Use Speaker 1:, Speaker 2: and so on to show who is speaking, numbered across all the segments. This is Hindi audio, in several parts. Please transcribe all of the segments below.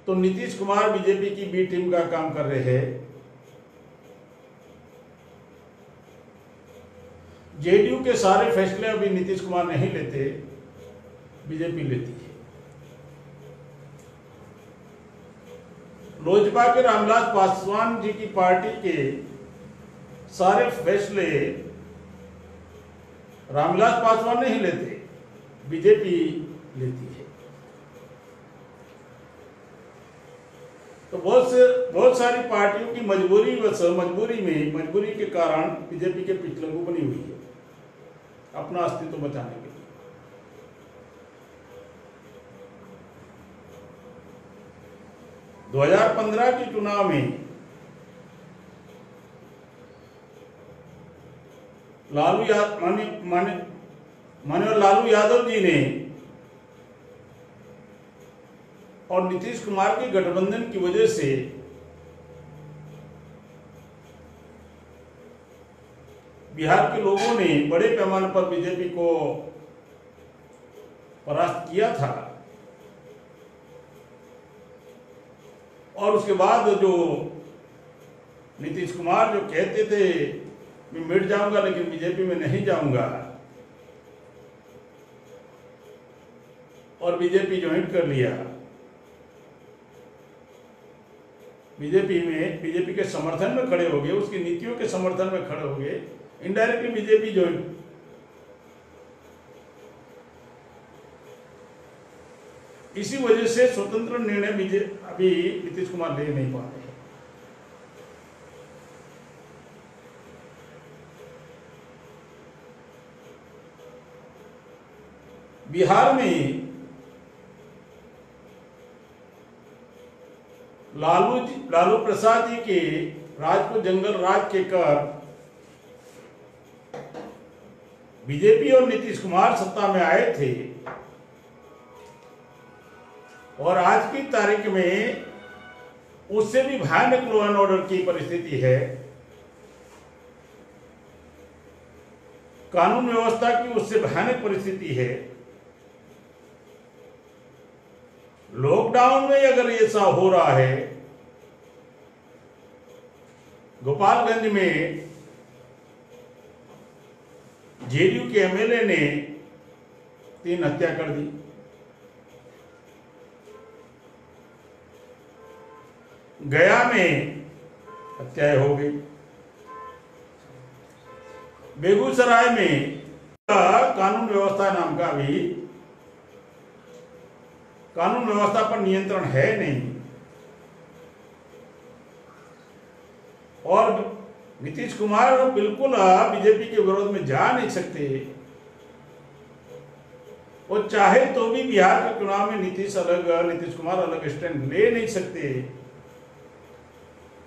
Speaker 1: तो नीतीश कुमार बीजेपी की बी टीम का काम कर रहे हैं। जेडीयू के सारे फैसले अभी नीतीश कुमार नहीं लेते, बीजेपी लेती है। लोजपा के रामविलास पासवान जी की पार्टी के सारे फैसले रामविलास पासवान नहीं लेते, बीजेपी लेती है। तो बहुत सारी पार्टियों की मजबूरी के कारण बीजेपी के पिछलंगू बनी हुई है अपना अस्तित्व बचाने के लिए। दो 2015 के चुनाव में माननीय लालू यादव जी ने और नीतीश कुमार के गठबंधन की वजह से बिहार के लोगों ने बड़े पैमाने पर बीजेपी को परास्त किया था। और उसके बाद जो नीतीश कुमार जो कहते थे मैं मिट जाऊंगा लेकिन बीजेपी में नहीं जाऊंगा, और बीजेपी ज्वाइन कर लिया। बीजेपी के समर्थन में खड़े हो गए, उसकी नीतियों के समर्थन में खड़े हो गए, इनडायरेक्टली बीजेपी ज्वाइन। इसी वजह से स्वतंत्र निर्णय अभी नीतीश कुमार ले नहीं पा रहे। बिहार में लालू प्रसाद जी के राज को जंगल राज के कर बीजेपी और नीतीश कुमार सत्ता में आए थे, और आज की तारीख में उससे भी भयानक लॉ एंड ऑर्डर की परिस्थिति है। कानून व्यवस्था की उससे भयानक परिस्थिति है। लॉकडाउन में अगर ऐसा हो रहा है, गोपालगंज में जेडीयू के एमएलए ने 3 हत्या कर दी। गया में हत्याएं हो गई। बेगूसराय में कानून व्यवस्था नाम का भी कानून व्यवस्था पर नियंत्रण है नहीं, और नीतीश कुमार बिल्कुल बीजेपी के विरोध में जा नहीं सकते। वो चाहे तो भी बिहार के चुनाव में नीतीश कुमार अलग स्टैंड ले नहीं सकते।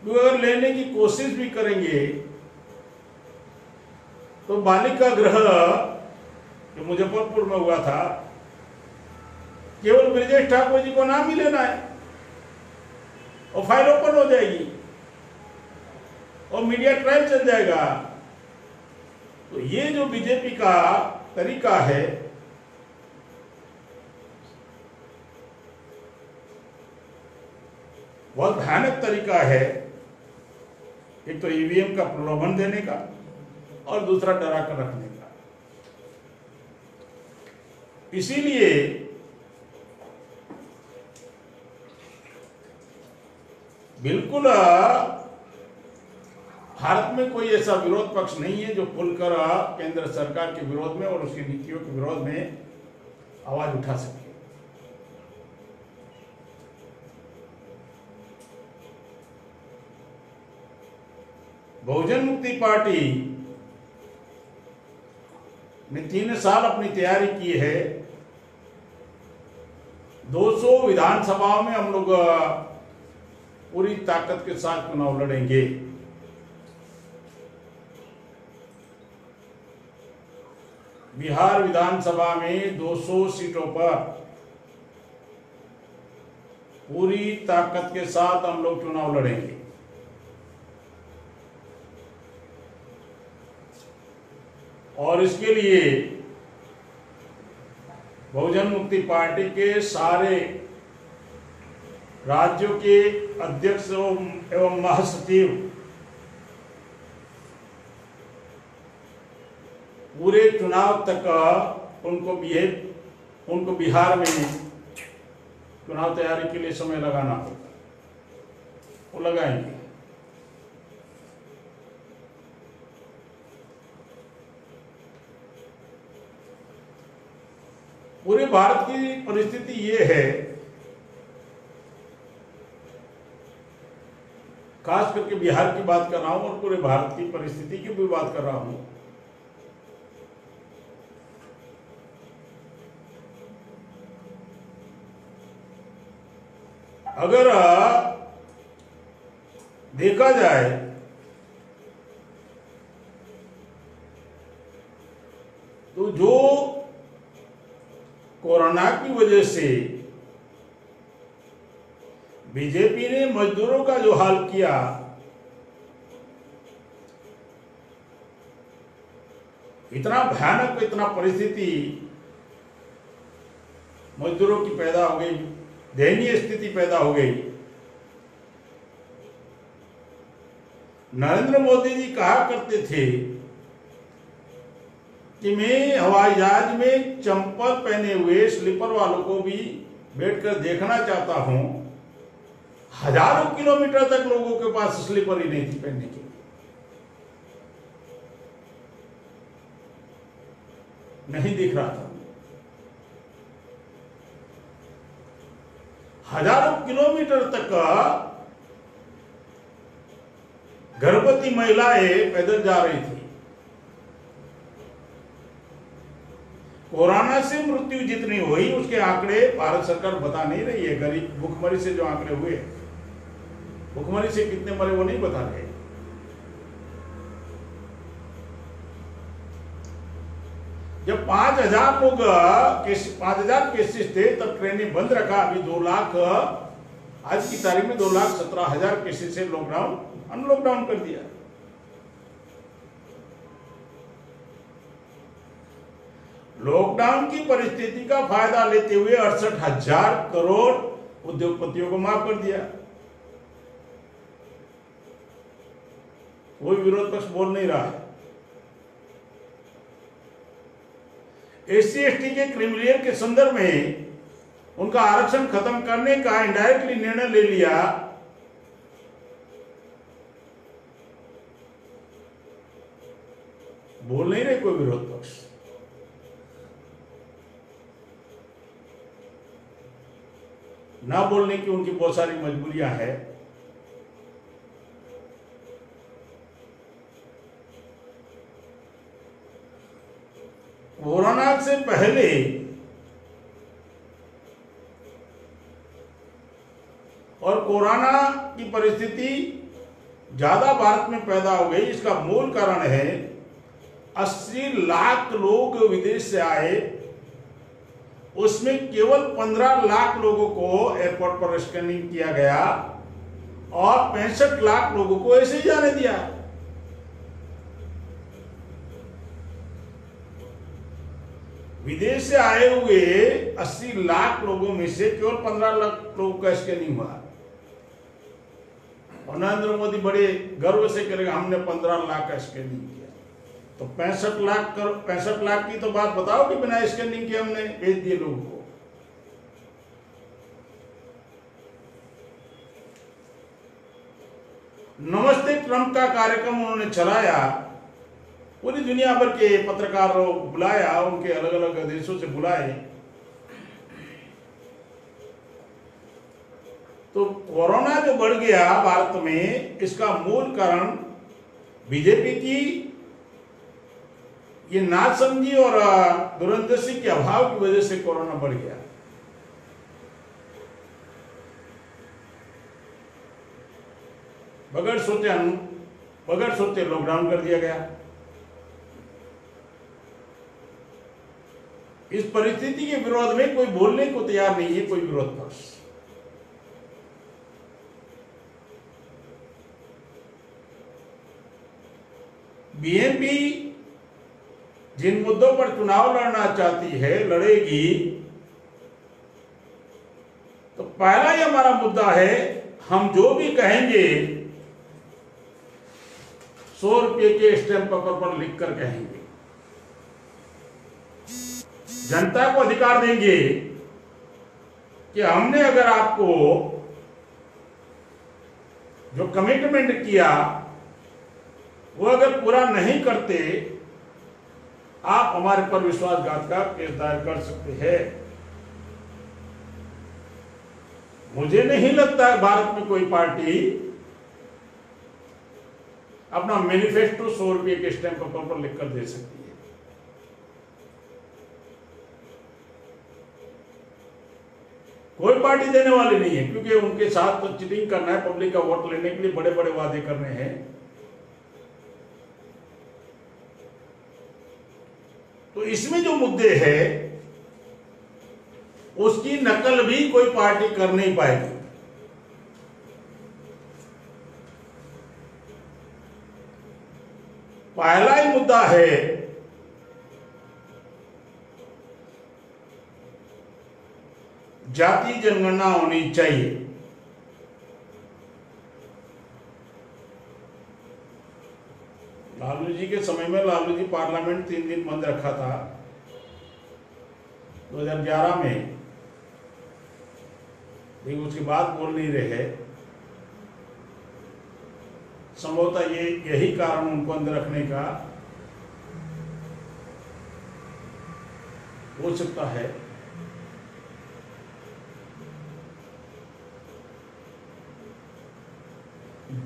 Speaker 1: अगर लेने की कोशिश भी करेंगे तो बालिका गृह जो मुजफ्फरपुर में हुआ था, केवल ब्रजेश ठाकुर जी को नाम ही लेना है और फाइल ओपन हो जाएगी और मीडिया ट्रायल चल जाएगा। तो ये जो बीजेपी का तरीका है, बहुत भयानक तरीका है। एक तो ईवीएम का प्रलोभन देने का और दूसरा डरा कर रखने का। इसीलिए बिल्कुल भारत में कोई ऐसा विरोध पक्ष नहीं है जो खुलकर केंद्र सरकार के विरोध में और उसकी नीतियों के विरोध में आवाज उठा सके। बहुजन मुक्ति पार्टी ने 3 साल अपनी तैयारी की है। 200 विधानसभाओं में हम लोग पूरी ताकत के साथ चुनाव लड़ेंगे। बिहार विधानसभा में 200 सीटों पर पूरी ताकत के साथ हम लोग चुनाव लड़ेंगे। और इसके लिए बहुजन मुक्ति पार्टी के सारे राज्यों के अध्यक्ष एवं महासचिव पूरे चुनाव तक उनको बिहार में चुनाव तैयारी के लिए समय लगाना होगा, वो लगाएंगे। पूरे भारत की परिस्थिति ये है, खास करके बिहार की बात कर रहा हूं और पूरे भारत की परिस्थिति की भी बात कर रहा हूं। अगर देखा जाए तो जो कोरोना की वजह से बीजेपी ने मजदूरों का जो हाल किया, इतना भयानक, इतना परिस्थिति मजदूरों की पैदा हो गई, दयनीय स्थिति पैदा हो गई। नरेंद्र मोदी जी कहा करते थे कि मैं हवाई जहाज में चंपल पहने हुए स्लीपर वालों को भी बैठकर देखना चाहता हूं। हजारों किलोमीटर तक लोगों के पास स्लीपर ही नहीं थी पहनने के लिए। नहीं दिख रहा था। हजारों किलोमीटर तक गर्भवती महिलाएं पैदल जा रही थी। कोरोना से मृत्यु जितनी हुई उसके आंकड़े भारत सरकार बता नहीं रही है। गरीब भूखमरी से जो आंकड़े हुए, भूखमरी से कितने मरे वो नहीं बता रहे। जब 5,000 लोग 5,000 केसेस थे तब ट्रेनें बंद रखा। अभी 2 लाख, आज की तारीख में 2,17,000 केसेस से अनलॉकडाउन कर दिया। लॉकडाउन की परिस्थिति का फायदा लेते हुए 68,000 करोड़ उद्योगपतियों को माफ कर दिया। कोई विरोध पक्ष बोल नहीं रहा है। SC ST के क्रिमिलियर के संदर्भ में उनका आरक्षण खत्म करने का इनडायरेक्टली निर्णय ले लिया। बोल नहीं रहे कोई विरोध पक्ष। ना बोलने की उनकी बहुत सारी मजबूरियां हैं। कोरोना से पहले और कोरोना की परिस्थिति ज्यादा भारत में पैदा हो गई, इसका मूल कारण है 80 लाख लोग विदेश से आए, उसमें केवल 15 लाख लोगों को एयरपोर्ट पर स्कैनिंग किया गया और 65 लाख लोगों को ऐसे ही जाने दिया। विदेश से आए हुए 80 लाख लोगों में से केवल 15 लाख लोगों का स्कैनिंग हुआ। और नरेंद्र मोदी बड़े गर्व से करेगा हमने 15 लाख का स्कैनिंग किया। तो 65 लाख की तो बात बताओ कि बिना स्कैनिंग के हमने भेज दिए लोगों को। नमस्ते ट्रंप का कार्यक्रम उन्होंने चलाया, पूरी दुनिया भर के पत्रकारों को बुलाया, उनके अलग अलग देशों से बुलाए। तो कोरोना जो बढ़ गया भारत में, इसका मूल कारण बीजेपी की ये नासमझी और दूरंदेशी के अभाव की वजह से कोरोना बढ़ गया। बगैर सोचे लॉकडाउन कर दिया गया। इस परिस्थिति के विरोध में कोई बोलने को तैयार नहीं है, कोई विरोध पक्ष। बीएनपी जिन मुद्दों पर चुनाव लड़ना चाहती है, लड़ेगी। तो पहला ही हमारा मुद्दा है, हम जो भी कहेंगे 100 रुपये के स्टैंप पेपर पर लिखकर कहेंगे। जनता को अधिकार देंगे कि हमने अगर आपको जो कमिटमेंट किया वो अगर पूरा नहीं करते, आप हमारे पर विश्वासघात का केस दायर कर सकते हैं। मुझे नहीं लगता भारत में कोई पार्टी अपना मैनिफेस्टो 100 रुपये के स्टैंप पेपर पर लिखकर दे सकती है। कोई पार्टी देने वाली नहीं है, क्योंकि उनके साथ तो चीटिंग करना है, पब्लिक का वोट लेने के लिए बड़े बड़े वादे करने हैं। तो इसमें जो मुद्दे हैं उसकी नकल भी कोई पार्टी कर नहीं पाएगी। पहला ही मुद्दा है जाति जनगणना होनी चाहिए। लालू जी के समय में लालू जी पार्लियामेंट 3 दिन बंद रखा था 2011 में, लेकिन उसके बाद बोल नहीं रहे। संभवतः यही कारण उनको अंदर रखने का हो सकता है।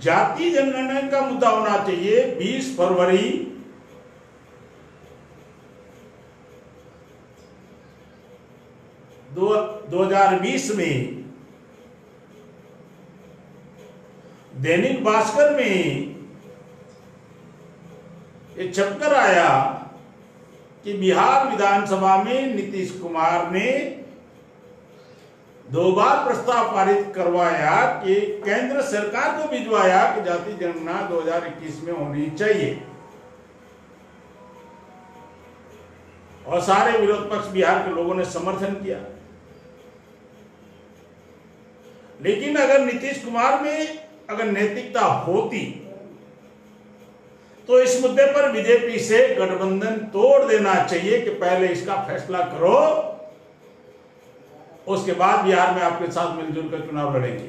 Speaker 1: जाति जनगणना का मुद्दा होना चाहिए 20 फरवरी 2020 में दैनिक भास्कर में ये छपकर आया कि बिहार विधानसभा में नीतीश कुमार ने 2 बार प्रस्ताव पारित करवाया कि केंद्र सरकार को भिजवाया कि जाति जनगणना 2021 में होनी चाहिए, और सारे विरोध पक्ष बिहार के लोगों ने समर्थन किया। लेकिन अगर नीतीश कुमार में अगर नैतिकता होती तो इस मुद्दे पर बीजेपी से गठबंधन तोड़ देना चाहिए कि पहले इसका फैसला करो, उसके बाद बिहार में आपके साथ मिलजुल कर चुनाव लड़ेंगे।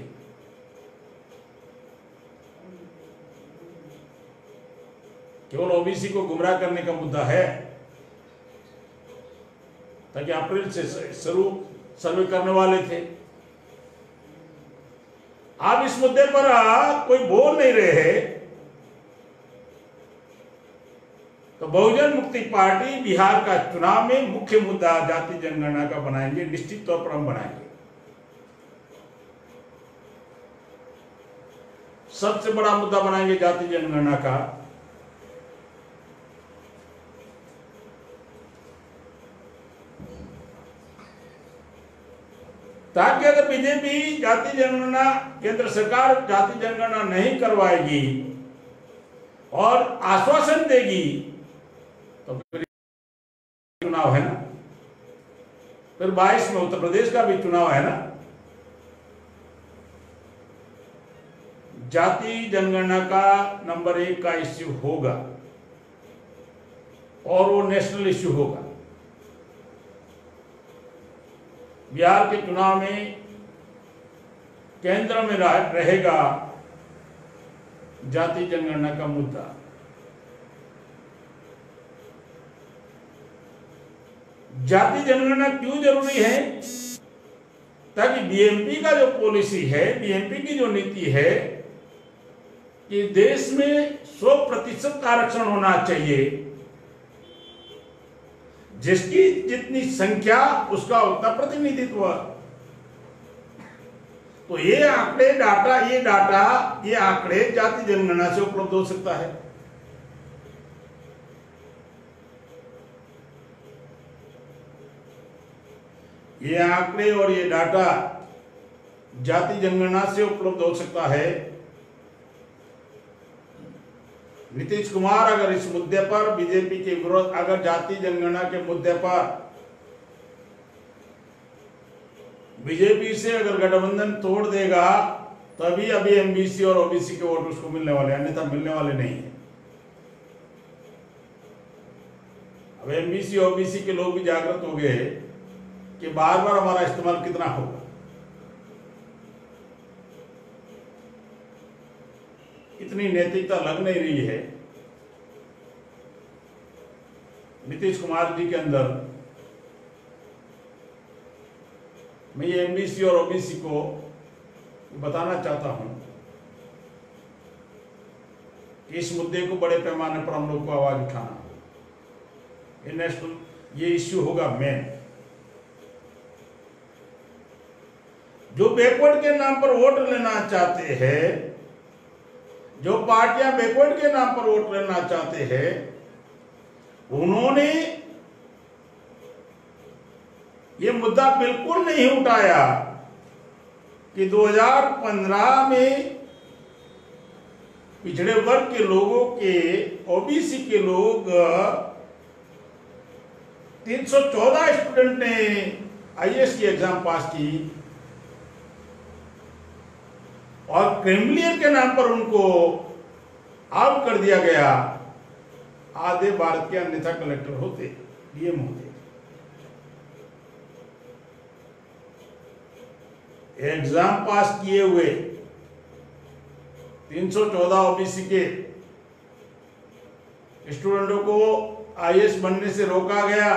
Speaker 1: केवल ओबीसी को गुमराह करने का मुद्दा है ताकि अप्रैल से शुरू सर्वे करने वाले थे। आप इस मुद्दे पर कोई बोल नहीं रहे, तो बहुजन मुक्ति पार्टी बिहार का चुनाव में मुख्य मुद्दा जाति जनगणना का बनाएंगे, निश्चित तौर पर हम बनाएंगे। सबसे बड़ा मुद्दा बनाएंगे जाति जनगणना का। ताकि अगर बीजेपी जाति जनगणना, केंद्र सरकार जाति जनगणना नहीं करवाएगी और आश्वासन देगी तो फिर चुनाव है ना, फिर 22 में उत्तर प्रदेश का भी चुनाव है ना। जाति जनगणना का नंबर 1 का इश्यू होगा और वो नेशनल इश्यू होगा। बिहार के चुनाव में केंद्र में रहेगा जाति जनगणना का मुद्दा। जाति जनगणना क्यों जरूरी है? ताकि बीएमपी का जो पॉलिसी है, बीएमपी की जो नीति है कि देश में 100% आरक्षण होना चाहिए, जिसकी जितनी संख्या उसका उतना प्रतिनिधित्व। तो ये आंकड़े ये आंकड़े जाति जनगणना से उपलब्ध हो सकता है। ये आंकड़े और ये डाटा जाति जनगणना से उपलब्ध हो सकता है। नीतीश कुमार अगर इस मुद्दे पर बीजेपी के विरोध, अगर जाति जनगणना के मुद्दे पर बीजेपी से अगर गठबंधन तोड़ देगा तभी अभी एमबीसी और ओबीसी के वोट उसको मिलने वाले, अन्यथा मिलने वाले नहीं है। अब एमबीसी ओबीसी के लोग भी जागृत हो गए कि बार बार हमारा इस्तेमाल कितना होगा। इतनी नैतिकता लग नहीं रही है नीतीश कुमार जी के अंदर। मैं ये एमबीसी और ओबीसी को बताना चाहता हूं कि इस मुद्दे को बड़े पैमाने पर हम लोग को आवाज उठाना होगा। ये नेशनल ये इश्यू होगा मेन। जो बैकवर्ड के नाम पर वोट लेना चाहते हैं, जो पार्टियां बैकवर्ड के नाम पर वोट लेना चाहते हैं, उन्होंने ये मुद्दा बिल्कुल नहीं उठाया कि 2015 में पिछड़े वर्ग के लोगों के, ओबीसी के लोग 314 स्टूडेंट ने आईएएस की एग्जाम पास की और क्रिमिलियर के नाम पर उनको आउट कर दिया गया। आधे भारत के अन्यथा कलेक्टर होते, डीएम होते। एग्जाम पास किए हुए 314 ओबीसी के स्टूडेंटों को आईएएस बनने से रोका गया।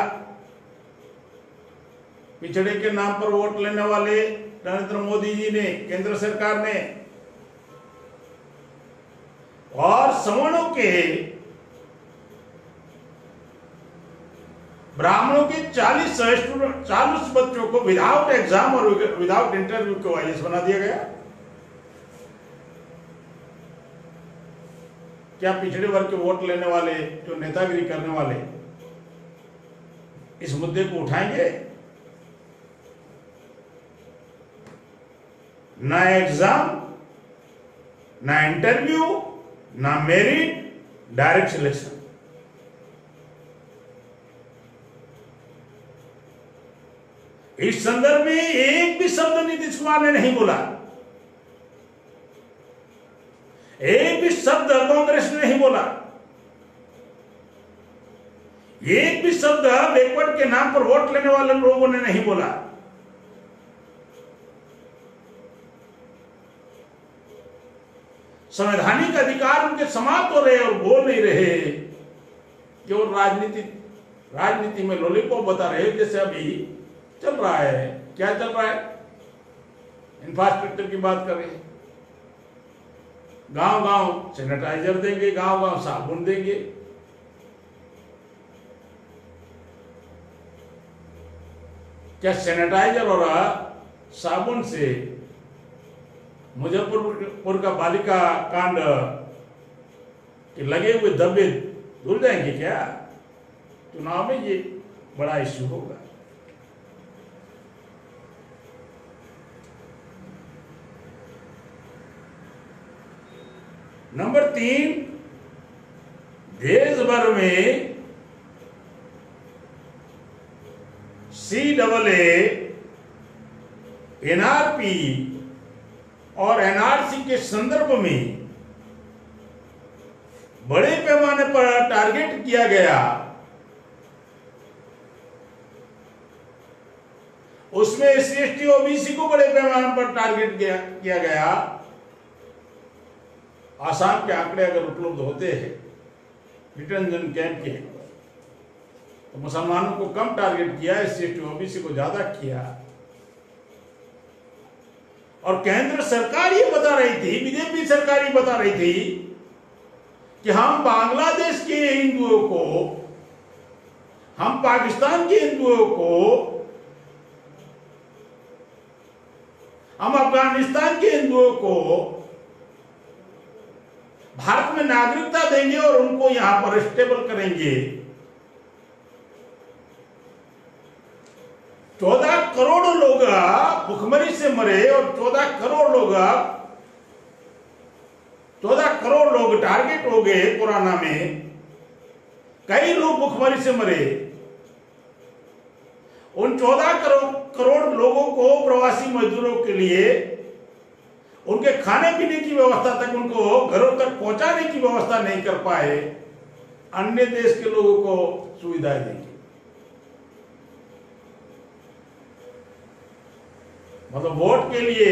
Speaker 1: पिछड़े के नाम पर वोट लेने वाले नरेंद्र मोदी जी ने, केंद्र सरकार ने, और सवर्णों के, ब्राह्मणों के 40 बच्चों को विदाउट एग्जाम और विदाउट इंटरव्यू को आईएएस बना दिया गया। क्या पिछड़े वर्ग के वोट लेने वाले, जो नेतागिरी करने वाले, इस मुद्दे को उठाएंगे? ना एग्जाम, ना इंटरव्यू, ना मेरिट, डायरेक्ट सिलेक्शन। इस संदर्भ में एक भी शब्द नीतीश कुमार ने नहीं बोला, एक भी शब्द कांग्रेस ने नहीं बोला, एक भी शब्द बैकवर्ड के नाम पर वोट लेने वाले लोगों ने नहीं बोला। संवैधानिक अधिकार उनके समाप्त हो रहे और बोल नहीं रहे, केवल राजनीति में लॉलीपॉप बता रहे, जैसे अभी चल रहा है। क्या चल रहा है? इंफ्रास्ट्रक्चर की बात कर रहे हैं। गांव गांव सैनिटाइजर देंगे, गांव गांव साबुन देंगे। क्या सैनिटाइजर और साबुन से मुजफ्फरपुर का बालिका कांड के लगे हुए धब्बे धुल जाएंगे क्या? चुनाव में ये बड़ा इश्यू होगा। नंबर 3, देश भर में CAA, NRP और NRC के संदर्भ में बड़े पैमाने पर टारगेट किया गया। उसमें SC ST OBC को बड़े पैमाने पर टारगेट किया गया। आसाम के आंकड़े अगर उपलब्ध होते हैं डिटेंशन कैंप के, तो मुसलमानों को कम टारगेट किया, SC ST OBC को ज्यादा किया। और केंद्र सरकार ये बता रही थी, बीजेपी सरकार ये बता रही थी कि हम बांग्लादेश के हिंदुओं को, हम पाकिस्तान के हिंदुओं को, हम अफगानिस्तान के हिंदुओं को भारत में नागरिकता देंगे और उनको यहां पर स्टेबल करेंगे। 14 करोड़ लोग भुखमरी से मरे और 14 करोड़ लोग टारगेट हो गए कोरोना में। कई लोग भुखमरी से मरे। उन 14 करोड़ लोगों को, प्रवासी मजदूरों के लिए उनके खाने पीने की व्यवस्था तक, उनको घरों तक पहुंचाने की व्यवस्था नहीं कर पाए, अन्य देश के लोगों को सुविधाएं देंगे। मतलब वोट के लिए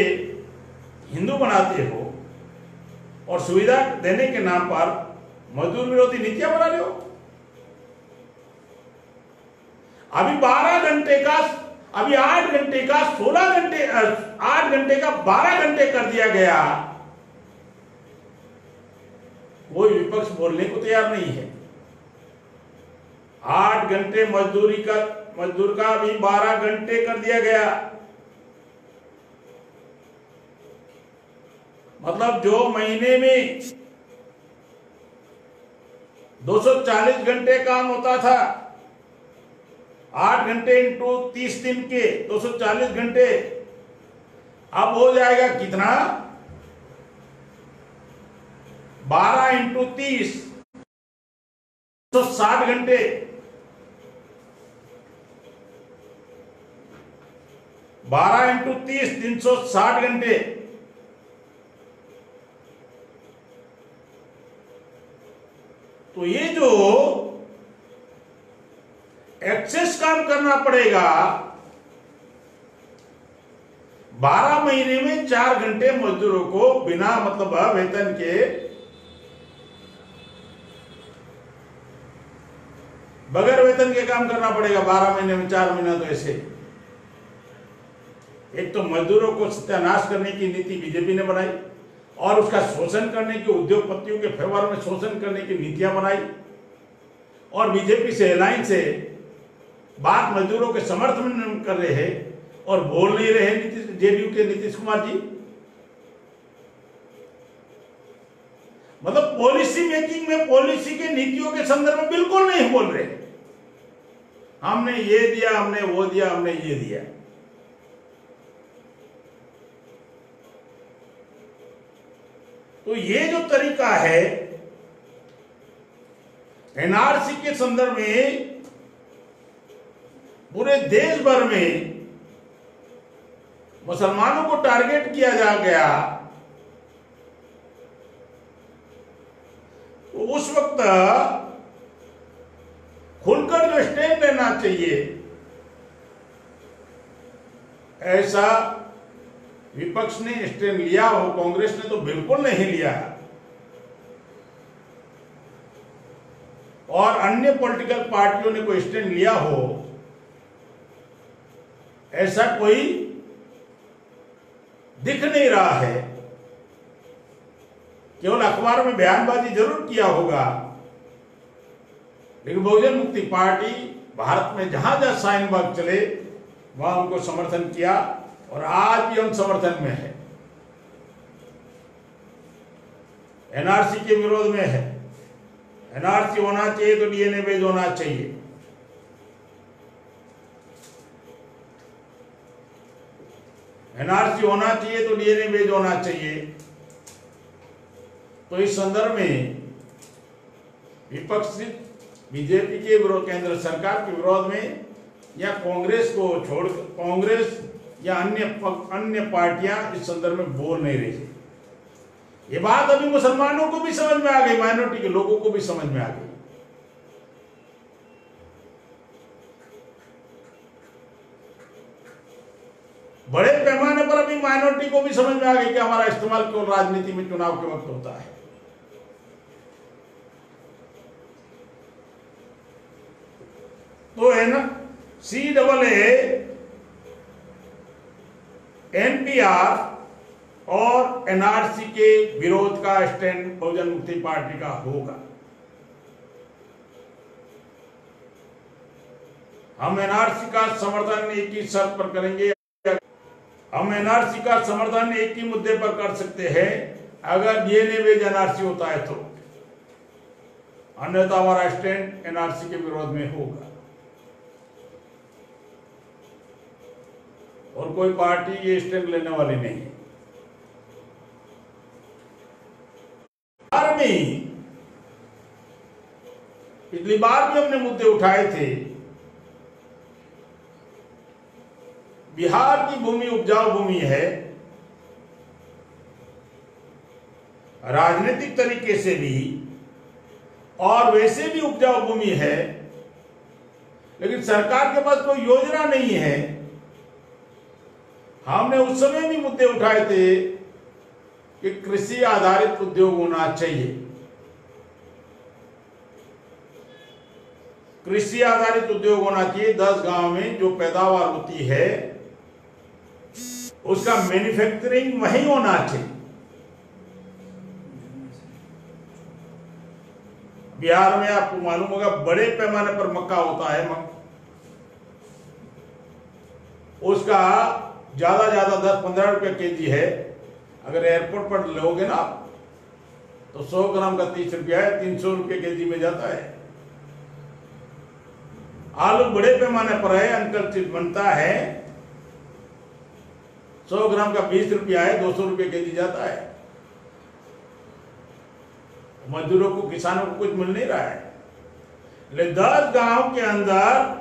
Speaker 1: हिंदू बनाते हो और सुविधा देने के नाम पर मजदूर विरोधी नीतियां बना रहे हो। अभी 12 घंटे का, अभी 8 घंटे का 16 घंटे, 8 घंटे का 12 घंटे कर दिया गया। कोई विपक्ष बोलने को तैयार नहीं है। 8 घंटे मजदूर का अभी 12 घंटे कर दिया गया। मतलब जो महीने में 240 घंटे काम होता था, 8 घंटे इंटू 30 दिन के 240 घंटे, अब हो जाएगा कितना? 12 इंटू 30 160 घंटे। 12 इंटू 30 360 घंटे। तो ये जो एक्सेस काम करना पड़ेगा, 12 महीने में 4 घंटे मजदूरों को बिना मतलब वेतन के बगैर वेतन के काम करना पड़ेगा। 12 महीने में 4 महीना तो ऐसे। एक तो मजदूरों को सत्यानाश करने की नीति बीजेपी ने बनाई और उसका शोषण करने की, उद्योगपतियों के फेवर में शोषण करने की नीतियां बनाई, और बीजेपी से अलायंस से बात मजदूरों के समर्थन में कर रहे हैं और बोल नहीं रहे जेडीयू के नीतीश कुमार जी। मतलब पॉलिसी मेकिंग में, पॉलिसी के नीतियों के संदर्भ में बिल्कुल नहीं बोल रहे। हमने ये दिया, हमने वो दिया, हमने ये दिया। तो ये जो तरीका है एनआरसी के संदर्भ में, पूरे देश भर में मुसलमानों को टारगेट किया जा गया, तो उस वक्त खुलकर जो स्टैंड लेना चाहिए, ऐसा विपक्ष ने स्टैंड लिया हो, कांग्रेस ने तो बिल्कुल नहीं लिया। और अन्य पॉलिटिकल पार्टियों ने कोई स्टैंड लिया हो, ऐसा कोई दिख नहीं रहा है। केवल अखबार में बयानबाजी जरूर किया होगा, लेकिन बहुजन मुक्ति पार्टी भारत में जहां जहां शाहीनबाग चले वहां उनको समर्थन किया और आज भी हम समर्थन में है। एनआरसी के विरोध में है। एनआरसी होना चाहिए तो डीएनए बेस होना चाहिए। एनआरसी होना चाहिए तो डीएनए बेस होना चाहिए। तो इस संदर्भ में विपक्ष बीजेपी के विरोध, केंद्र सरकार के विरोध में, या कांग्रेस को छोड़, कांग्रेस या अन्य पार्टियां इस संदर्भ में बोल नहीं रही। ये बात अभी मुसलमानों को भी समझ में आ गई, माइनॉरिटी के लोगों को भी समझ में आ गई। बड़े पैमाने पर अभी माइनॉरिटी को भी समझ में आ गई कि हमारा इस्तेमाल केवल राजनीति में चुनाव के वक्त होता है। तो है ना, CAA, NPR और एनआरसी के विरोध का स्टैंड बहुजन मुक्ति पार्टी का होगा। हम एनआरसी का समर्थन एक ही शर्त पर करेंगे। हम एनआरसी का समर्थन एक ही मुद्दे पर कर सकते हैं, अगर डीएनए बेस्ड एनआरसी होता है तो, अन्यथा हमारा स्टैंड एनआरसी के विरोध में होगा। और कोई पार्टी ये स्टैंड लेने वाली नहीं है। पिछली बार भी हमने मुद्दे उठाए थे बिहार की भूमि उपजाऊ भूमि है, राजनीतिक तरीके से भी और वैसे भी उपजाऊ भूमि है, लेकिन सरकार के पास कोई योजना नहीं है। हमने उस समय भी मुद्दे उठाए थे कि कृषि आधारित उद्योग होना चाहिए। कृषि आधारित उद्योग होना चाहिए। 10 गांव में जो पैदावार होती है उसका मैन्युफैक्चरिंग वहीं होना चाहिए। बिहार में आपको मालूम होगा बड़े पैमाने पर मक्का होता है, उसका ज्यादा 10-15 रुपये केजी है। अगर एयरपोर्ट पर लोगे ना तो 100 ग्राम का 30 रुपया है, 300 रुपये केजी में जाता है। आलू बड़े पैमाने पर है, अंकल चिप्स बनता है, 100 ग्राम का 20 रुपया है, 200 रुपये केजी जाता है। मजदूरों को, किसानों को कुछ मिल नहीं रहा है। लेकिन 10 गांव के अंदर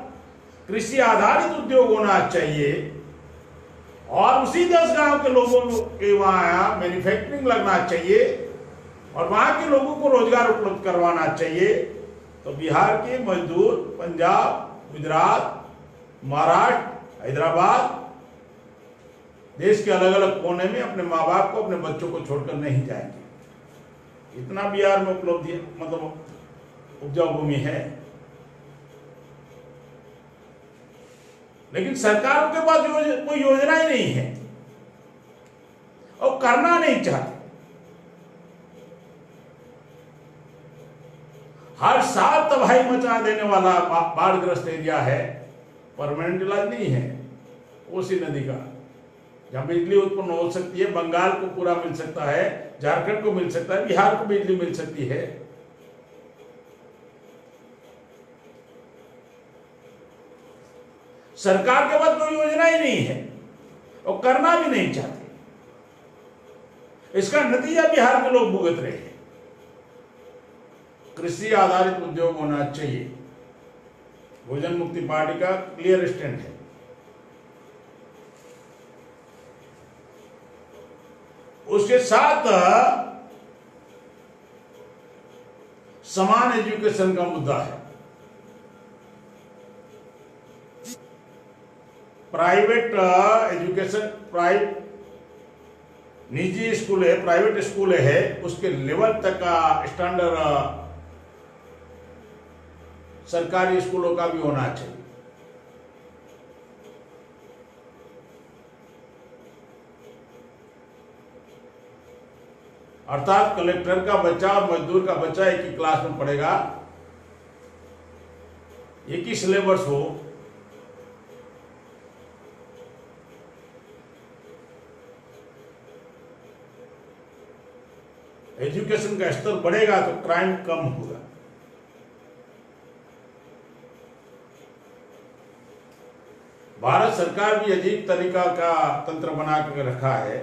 Speaker 1: कृषि आधारित उद्योग होना चाहिए और उसी 10 गांव के लोगों के वहां मैन्युफैक्चरिंग लगना चाहिए और वहां के लोगों को रोजगार उपलब्ध करवाना चाहिए। तो बिहार के मजदूर पंजाब, गुजरात, महाराष्ट्र, हैदराबाद, देश के अलग अलग कोने में अपने माँ बाप को, अपने बच्चों को छोड़कर नहीं जाएंगे। इतना बिहार में उपलब्धि, मतलब उपजाऊ भूमि है। लेकिन सरकारों के पास कोई योजना ही नहीं है और करना नहीं चाहते। हर साल तबाही मचा देने वाला बाढ़ग्रस्त एरिया है, परमानेंट इलाज नहीं है। कोसी नदी का जहां बिजली उत्पन्न हो सकती है, बंगाल को पूरा मिल सकता है, झारखंड को मिल सकता है, बिहार को बिजली मिल सकती है। सरकार के पास कोई योजना ही नहीं है और करना भी नहीं चाहते। इसका नतीजा बिहार के लोग भुगत रहे हैं। कृषि आधारित उद्योग होना चाहिए, बहुजन मुक्ति पार्टी का क्लियर स्टैंड है। उसके साथ समान एजुकेशन का मुद्दा है। प्राइवेट एजुकेशन, निजी स्कूल है, प्राइवेट स्कूल है, उसके लेवल तक का स्टैंडर्ड सरकारी स्कूलों का भी होना चाहिए। अर्थात कलेक्टर का बच्चा और मजदूर का बच्चा एक ही क्लास में पढ़ेगा, एक ही सिलेबस हो, एजुकेशन का स्तर बढ़ेगा तो क्राइम कम होगा। भारत सरकार भी अजीब तरीका का तंत्र बना कर रखा है।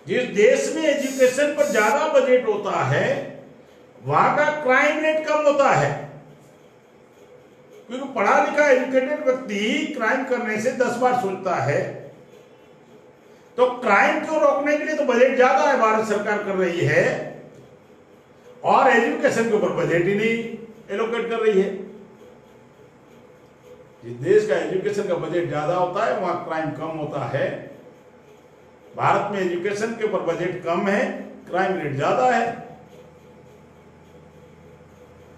Speaker 1: जिस देश में एजुकेशन पर ज्यादा बजट होता है वहां का क्राइम रेट कम होता है, क्योंकि पढ़ा लिखा एजुकेटेड व्यक्ति क्राइम करने से 10 बार सोचता है। तो क्राइम को रोकने के लिए तो बजट ज्यादा है, भारत सरकार कर रही है, और एजुकेशन के ऊपर बजट ही नहीं एलोकेट कर रही है। जिस देश का एजुकेशन का बजट ज्यादा होता है वहां क्राइम कम होता है। भारत में एजुकेशन के ऊपर बजट कम है, क्राइम रेट ज्यादा है।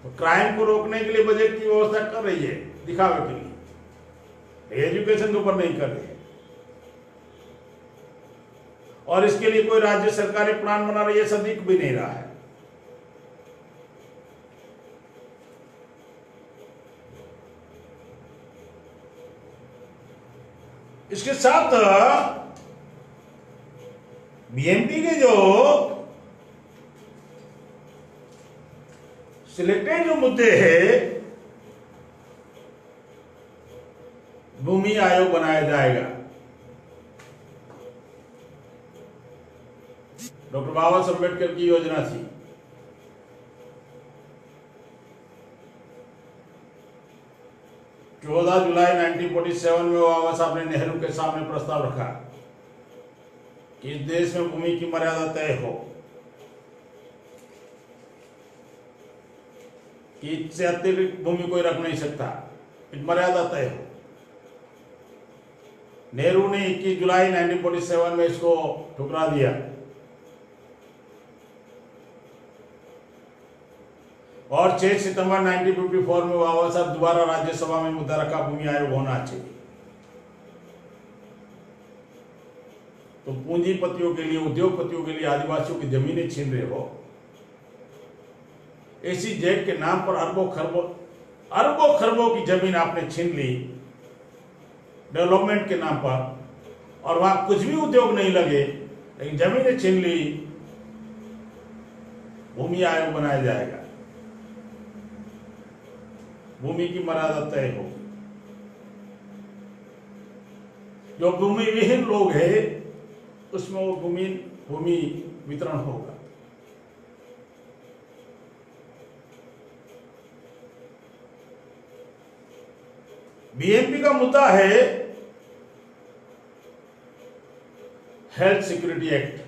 Speaker 1: तो क्राइम को रोकने के लिए बजट की व्यवस्था कर रही है दिखावे के लिए, एजुकेशन के ऊपर नहीं कर रही है। और इसके लिए कोई राज्य सरकारें प्लान बना रही है, ऐसा दिख भी नहीं रहा है। इसके साथ बीएमपी के जो सिलेक्टेड जो मुद्दे हैं, भूमि आयोग बनाया जाएगा। डॉक्टर बाबा साहब अम्बेडकर की योजना थी। चौदह जुलाई 1947 में बाबा साहब ने नेहरू के सामने प्रस्ताव रखा कि इस देश में भूमि की मर्यादा तय हो, कि इससे अतिरिक्त भूमि कोई रख नहीं सकता, एक मर्यादा तय हो। नेहरू ने 21 जुलाई 1947 में इसको ठुकरा दिया और 6 सितंबर 1954 में बाबा साहब दोबारा राज्यसभा में मुद्दा रखा, भूमि आयोग होना चाहिए। तो पूंजीपतियों के लिए, उद्योगपतियों के लिए आदिवासियों की जमीनें छीन रहे हो, SEZ के नाम पर अरबों खरबों की जमीन आपने छीन ली डेवलपमेंट के नाम पर, और वहां कुछ भी उद्योग नहीं लगे, लेकिन जमीनें छीन ली। भूमि आयोग बनाया जाएगा, भूमि की मर्यादा तय हो, जो भूमि विहीन लोग हैं उसमें वो भूमि वितरण होगा। BMP का मुद्दा है हेल्थ सिक्योरिटी एक्ट।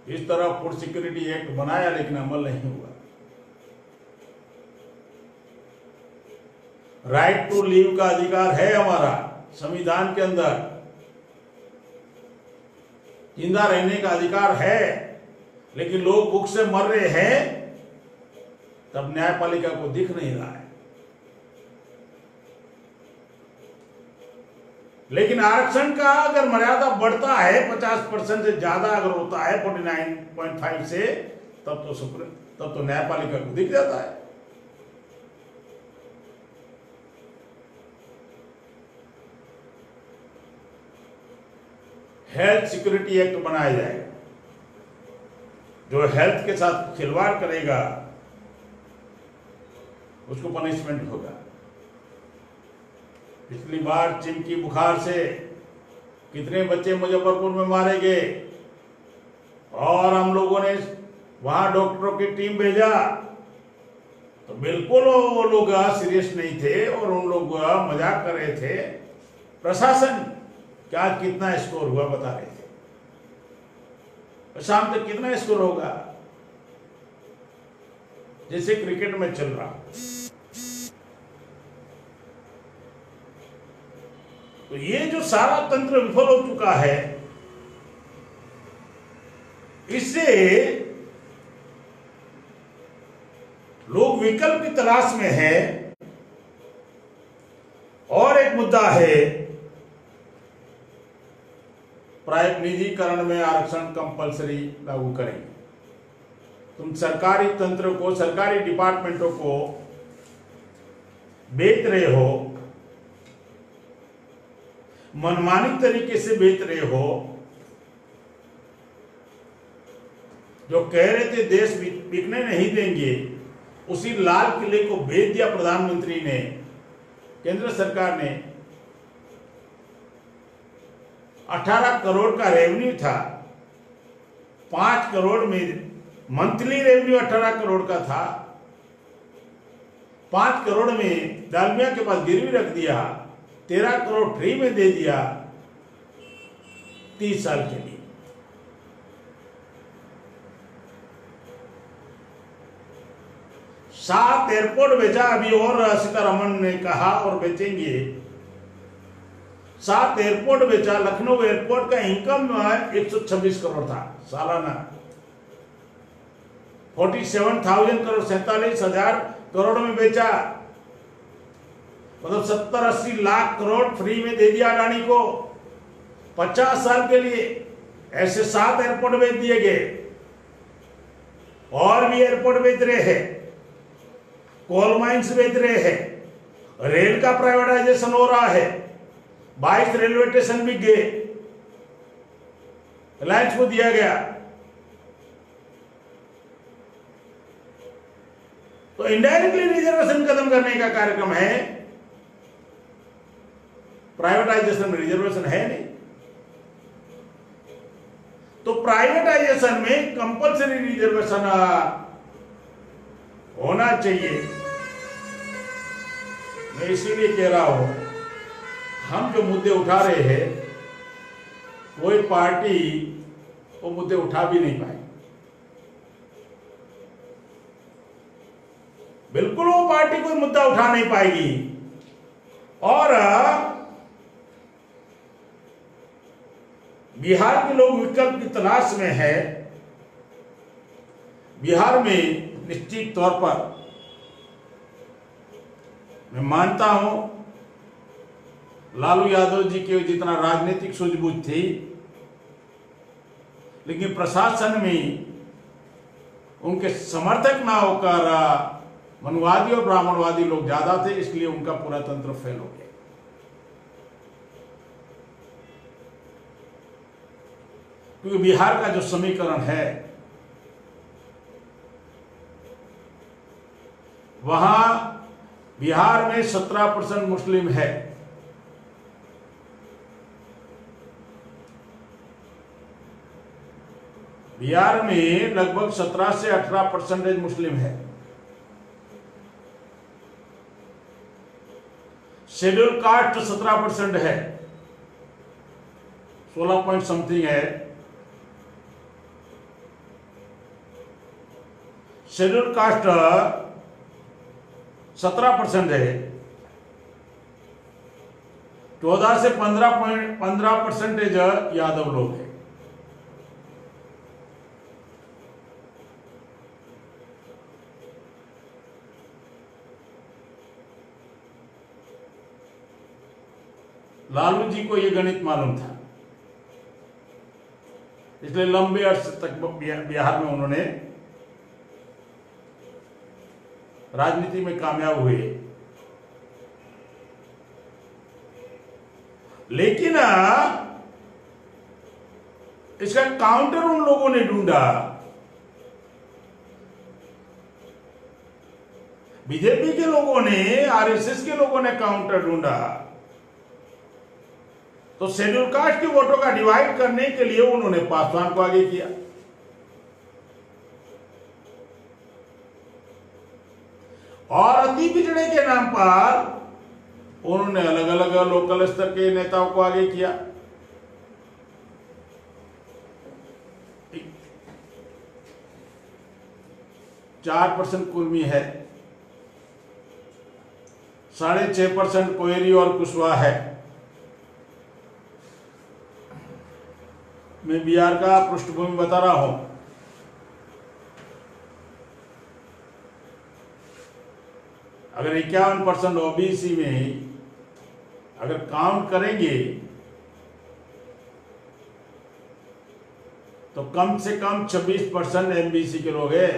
Speaker 1: इस तरह फूड सिक्योरिटी एक्ट बनाया लेकिन अमल नहीं हुआ। राइट टू लीव का अधिकार है हमारा संविधान के अंदर, जिंदा रहने का अधिकार है, लेकिन लोग भूख से मर रहे हैं तब न्यायपालिका को दिख नहीं रहा है। लेकिन आरक्षण का अगर मर्यादा बढ़ता है 50% से ज्यादा अगर होता है 49.5 से, तब तो न्यायपालिका को दिख जाता है। हेल्थ सिक्योरिटी एक्ट बनाया जाएगा, जो हेल्थ के साथ खिलवाड़ करेगा उसको पनिशमेंट होगा। पिछली बार चिमकी बुखार से कितने बच्चे मुजफ्फरपुर में मारे गए, और हम लोगों ने वहां डॉक्टरों की टीम भेजा तो बिल्कुल वो लोग सीरियस नहीं थे और उन लोग मजाक कर रहे थे। प्रशासन क्या कितना स्कोर हुआ बता रहे थे, शाम तक कितना स्कोर होगा, जैसे क्रिकेट में चल रहा। तो ये जो सारा तंत्र विफल हो चुका है, इससे लोग विकल्प की तलाश में है। और एक मुद्दा है प्राइवेट निजीकरण में आरक्षण कंपलसरी लागू करेंगे। तुम सरकारी तंत्र को, सरकारी डिपार्टमेंटों को बेच रहे हो, मनमानी तरीके से बेच रहे हो। जो कह रहे थे देश बिकने नहीं देंगे, उसी लाल किले को बेच दिया प्रधानमंत्री ने, केंद्र सरकार ने। 18 करोड़ का रेवेन्यू था, 5 करोड़ में मंथली रेवेन्यू 18 करोड़ का था, 5 करोड़ में डालमिया के पास गिरवी रख दिया, 13 करोड़ फ्री में दे दिया 30 साल के लिए। सात एयरपोर्ट बेचा अभी, और सीतारमण ने कहा और बेचेंगे। 7 एयरपोर्ट बेचा। लखनऊ एयरपोर्ट का इनकम 126 करोड़ था सालाना, 47,000 करोड़, 47,000 करोड़ में बेचा। मतलब 70-80 लाख करोड़ फ्री में दे दिया अडानी को 50 साल के लिए। ऐसे 7 एयरपोर्ट बेच दिए गए, और भी एयरपोर्ट बेच रहे हैं, कोल माइंस बेच रहे हैं, रेल का प्राइवेटाइजेशन हो रहा है, 22 रेलवे स्टेशन भी गए, रिलायंस को दिया गया। तो इनडायरेक्टली रिजर्वेशन खत्म करने का कार्यक्रम है। प्राइवेटाइजेशन में रिजर्वेशन है नहीं, तो प्राइवेटाइजेशन में कंपलसरी रिजर्वेशन होना चाहिए। मैं इसीलिए कह रहा हूं, हम जो मुद्दे उठा रहे हैं कोई पार्टी वो मुद्दे उठा भी नहीं पाई। बिल्कुल वो पार्टी कोई मुद्दा उठा नहीं पाएगी। और बिहार के लोग विकल्प की तलाश में है। बिहार में निश्चित तौर पर मैं मानता हूं लालू यादव जी के जितना राजनीतिक सूझबूझ थी, लेकिन प्रशासन में उनके समर्थक ना होकर मनुवादी और ब्राह्मणवादी लोग ज्यादा थे, इसलिए उनका पूरा तंत्र फेल हो गया। क्योंकि बिहार का जो समीकरण है वहां बिहार में 17% मुस्लिम है, बिहार में लगभग 17 से 18% मुस्लिम है। शेड्यूल कास्ट 17% है, 16 पॉइंट समथिंग है। शेड्यूल कास्ट 17% है, 14 से 15% यादव लोग हैं। लालू जी को यह गणित मालूम था, इसलिए लंबे अरसे तक बिहार में उन्होंने राजनीति में कामयाब हुए। लेकिन इसका काउंटर उन लोगों ने ढूंढा। बीजेपी के लोगों ने, आरएसएस के लोगों ने काउंटर ढूंढा। तो शेड्यूल कास्ट के वोटों का डिवाइड करने के लिए उन्होंने पासवान को आगे किया। और अति पिछड़े के नाम पर उन्होंने अलग अलग लोकल स्तर के नेताओं को आगे किया। 4% कुर्मी है, 6.5% कोयरी और कुशवाहा है। मैं बिहार का पृष्ठभूमि बता रहा हूं। अगर 51% ओबीसी में अगर काउंट करेंगे तो कम से कम 26% एमबीसी के लोग हैं।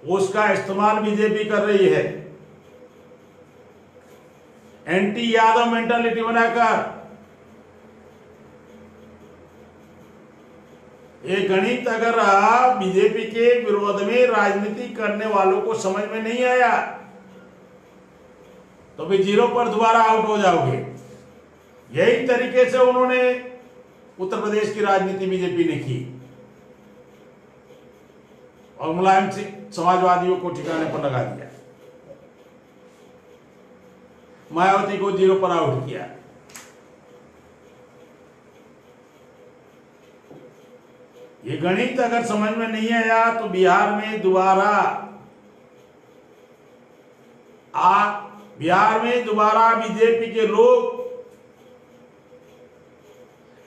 Speaker 1: उसका इस्तेमाल बीजेपी कर रही है, एंटी यादव मेंटालिटी बनाकर। ये गणित अगर बीजेपी के विरोध में राजनीति करने वालों को समझ में नहीं आया तो भी जीरो पर दोबारा आउट हो जाओगे। यही तरीके से उन्होंने उत्तर प्रदेश की राजनीति बीजेपी ने की और मुलायम सिंह समाजवादियों को ठिकाने पर लगा दिया, मायावती को जीरो पर आउट किया। ये गणित अगर समझ में नहीं आया तो बिहार में दोबारा बीजेपी के लोग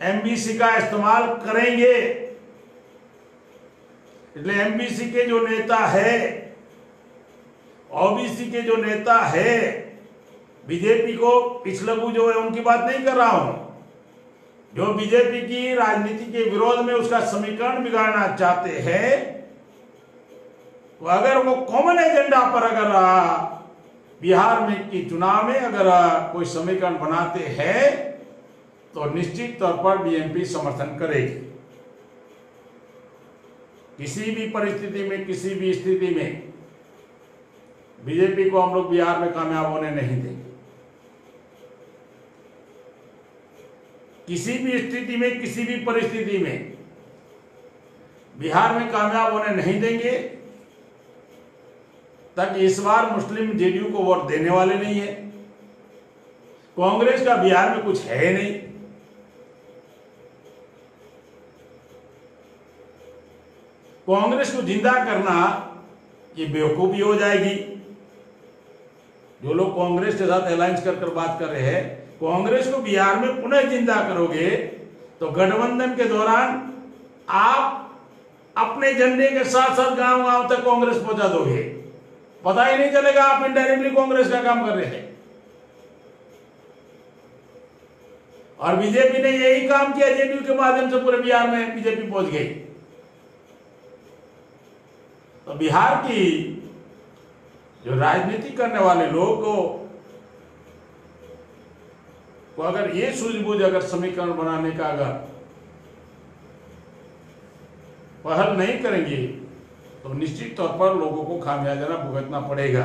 Speaker 1: एमबीसी का इस्तेमाल करेंगे। इसलिए एमबीसी के जो नेता है, ओबीसी के जो नेता है, बीजेपी को पिछलगू जो है उनकी बात नहीं कर रहा हूं, जो बीजेपी की राजनीति के विरोध में उसका समीकरण बिगाड़ना चाहते हैं, तो अगर वो कॉमन एजेंडा पर अगर बिहार में की चुनाव में अगर कोई समीकरण बनाते हैं तो निश्चित तौर पर बीएमपी समर्थन करेगी। किसी भी परिस्थिति में, किसी भी स्थिति में बीजेपी को हम लोग बिहार में कामयाब होने नहीं देंगे। किसी भी स्थिति में, किसी भी परिस्थिति में बिहार में कामयाब होने नहीं देंगे। तक इस बार मुस्लिम जेडीयू को वोट देने वाले नहीं है। कांग्रेस का बिहार में कुछ है नहीं। कांग्रेस को जिंदा करना ये बेवकूफी हो जाएगी। जो लोग कांग्रेस के साथ अलायंस कर बात कर रहे हैं, कांग्रेस को बिहार में पुनः जिंदा करोगे तो गठबंधन के दौरान आप अपने झंडे के साथ साथ गांव गांव तक कांग्रेस पहुंचा दोगे, पता ही नहीं चलेगा आप इनडायरेक्टली कांग्रेस का काम कर रहे हैं। और बीजेपी ने यही काम किया, जेडीयू के माध्यम से पूरे बिहार में बीजेपी पहुंच गई। तो बिहार की जो राजनीति करने वाले लोग को अगर ये सूझबूझ अगर समीकरण बनाने का अगर पहल नहीं करेंगे तो निश्चित तौर पर लोगों को खामियाजा भुगतना पड़ेगा।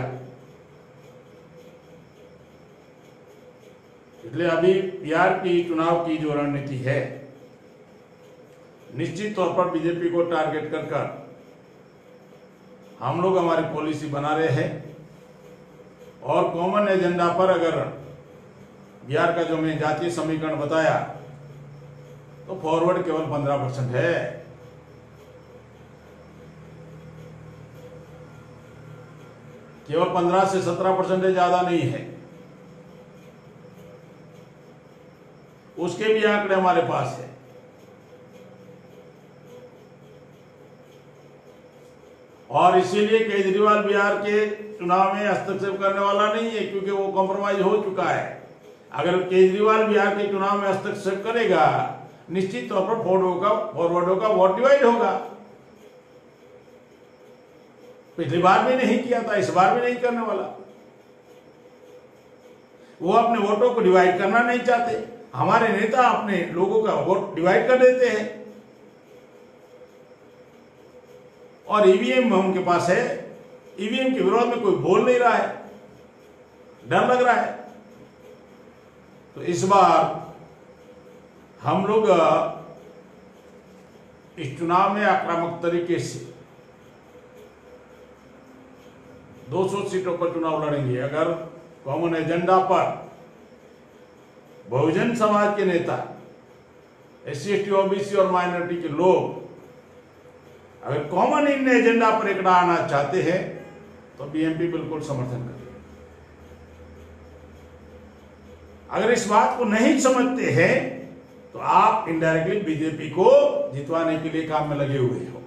Speaker 1: इसलिए अभी बिहार की चुनाव की जो रणनीति है, निश्चित तौर पर बीजेपी को टारगेट कर हम लोग हमारी पॉलिसी बना रहे हैं। और कॉमन एजेंडा पर अगर बिहार का जो मैंने जातीय समीकरण बताया तो फॉरवर्ड केवल 15% है। केवल 15 से 17% है, ज्यादा नहीं है। उसके भी आंकड़े हमारे पास है। और इसीलिए केजरीवाल बिहार के चुनाव में हस्तक्षेप करने वाला नहीं है, क्योंकि वो कॉम्प्रोमाइज हो चुका है। अगर केजरीवाल बिहार के चुनाव में हस्तक्षेप करेगा, निश्चित तौर पर फॉरवर्डों का वोट डिवाइड होगा। पिछली बार भी नहीं किया था, इस बार भी नहीं करने वाला। वो अपने वोटों को डिवाइड करना नहीं चाहते। हमारे नेता अपने लोगों का वोट डिवाइड कर देते हैं। और ईवीएम उनके पास है, ईवीएम के विरोध में कोई बोल नहीं रहा है, डर लग रहा है। तो इस बार हम लोग इस चुनाव में आक्रामक तरीके से 200 सीटों पर चुनाव लड़ेंगे। अगर कॉमन एजेंडा पर बहुजन समाज के नेता, SC/ST, OBC और माइनॉरिटी के लोग अगर कॉमन इन एजेंडा पर इकट्ठा आना चाहते हैं तो बीएमपी बिल्कुल समर्थन करेगी। अगर इस बात को नहीं समझते हैं तो आप इनडायरेक्टली बीजेपी को जितवाने के लिए काम में लगे हुए हो।